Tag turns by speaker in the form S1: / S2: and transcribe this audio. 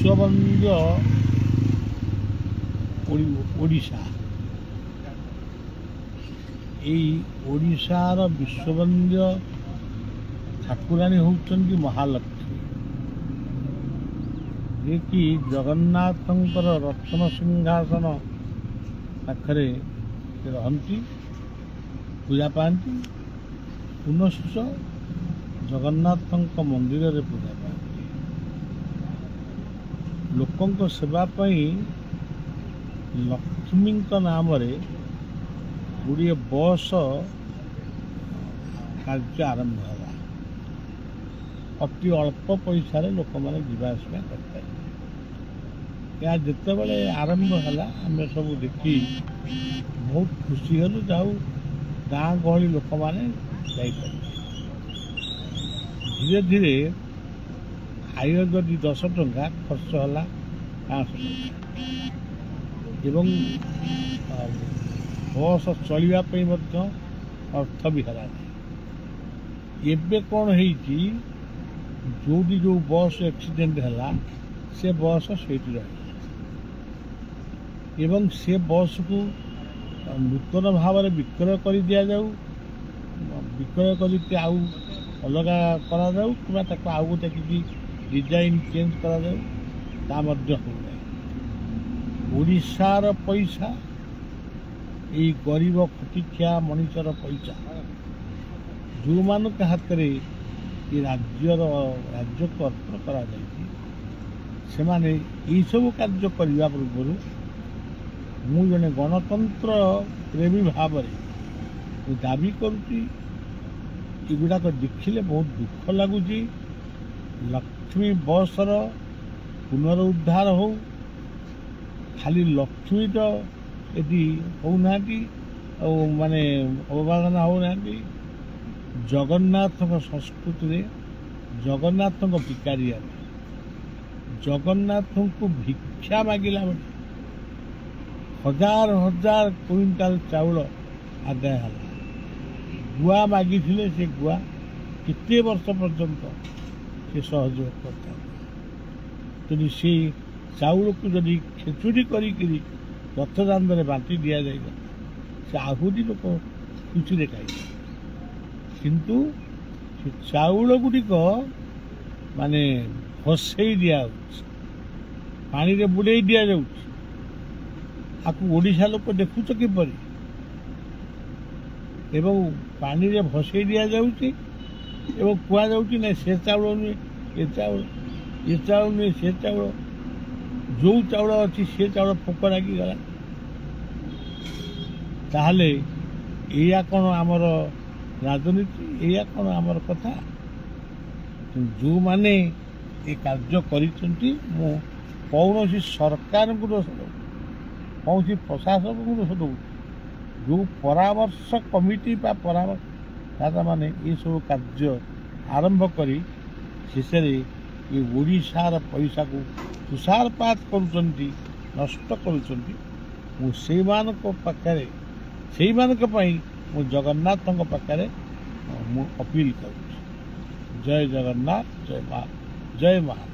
S1: विश्ववंद्य ओडिशा ओडिशार विश्ववंद्य ठाकुराणी होउचंती महालक्ष्मी जे कि जगन्नाथंकर रत्न सिंहासन पाखरे रहंती पूजा पाती पुनश्च जगन्नाथ मंदिर रे पूजा पाती लोकों सेवा पई लक्ष्मी नाम रे गुड़िए बस कार्य आरंभ है अति अल्प पैसा लोक मैंने जावासवा करते या जिते बड़े आरंभ है आम सब देखी बहुत खुशी हलु जाऊ गाँ गहली लोक मैंने धीरे धीरे आय जदि 10 टंका खर्च है 500 एवं बस चलवाई अर्थ भी है एबे कौन है जोटी जो बस एक्सीडेंट है से बस से एवं से बस को नूतन भाव में विक्रय कर दि जाऊ विक्रय करके आउ अलग करा जाऊ कि आउ गोटे किसी डिजाइन चेंज करा जाऊ ता मध्य हो जाए ओडिशार पैसा ये गरीब खटिखिया मनुष्यर पैसा जो मान हाथ में ये राज्य को अर्पण करा से माने ये सब कार्य करने पूर्व मु जने गणतंत्र प्रेमी भाव में दाबी करुड़ा देखिले बहुत दुख लगुच लक्ष्मी बसर पुनरुद्धार हो खाली लक्ष्मी तो यदि होना माने अवहेलना होना जगन्नाथ संस्कृति रे जगन्नाथ भिकारिया जगन्नाथ को भिक्षा मागिला हजार हजार क्विंटाल चाउल आदाय है गुआ मागी से गुआ कितने वर्ष पर्यंत से सहयोग करता यदि से चाउल को जदि खेचुड़ी करी रथदान में बांटी दि जाएगा से आहरी लोक खुशी खाई किंतु से चाउल गुड़िक माने फसई दिया पानी रे बुड़े दि आपको ओडिशा लोक देखुच किपर एवं पानी रे भसई दि जाऊँगी कहुँ ना से चाउल नुहे ये चाउल नुहे से चाउल जो चाउल अच्छी से चाउल पोक लगी गला ताहले या कौन आमर राजनीति या कौन आमर कथा जो माने ये कार्य करिसेंती मु कौन सरकार को दोष दो कौन प्रशासन को दोष दो जो परामर्श कमिटी परामर्शदाता माने ये सब कार्य आरंभ करी शेष ये ओडिशार पैसा को तुषारपात करुचंती नष्ट करुचंती मु पाखरे से मु जगन्नाथ पाखरे मु अपील कर जय जगन्नाथ जय महा